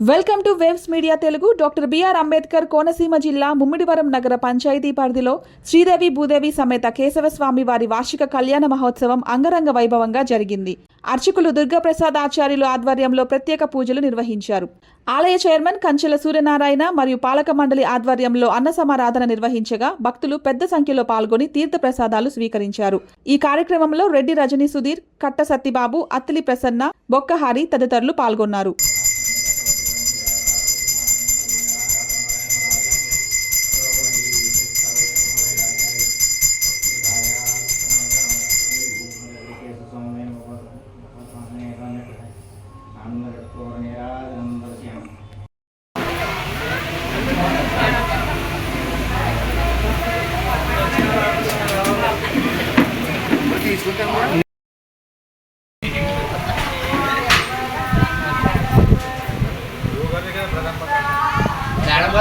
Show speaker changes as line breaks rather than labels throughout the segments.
Welcome to waves media Telugu. Doctor BR Ambedkar Konaseema జిల్లా ముమ్మిడివరం నగర పంచాయతీ పరిధిలో శ్రీదేవి భూదేవి సమేత కేశవస్వామి వారి వార్షిక కళ్యాణ మహోత్సవం అంగరంగ వైభవంగా జరిగింది. అర్చకులు దుర్గాప్రసాద్ ఆచార్యులు ఆధ్వర్యంలో ప్రత్యేక పూజలు నిర్వహించారు. ఆలయ చైర్మన్ కంచెల సూర్యనారాయణ మరియు పాలక మండలి ఆధ్వర్యంలో అన్న సమారాధన నిర్వహించగా భక్తులు పెద్ద సంఖ్యలో పాల్గొని తీర్థ ప్రసాదాలు స్వీకరించారు. ఈ కార్యక్రమంలో రెడ్డి రజనీ సుధీర్, కట్ట సత్తిబాబు, అత్తిలి ప్రసన్న, బొక్కహారి తదితరులు పాల్గొన్నారు.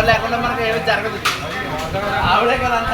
లేకుండా మనకి ఏమి జరగదు. ఆవిడే కదా అంత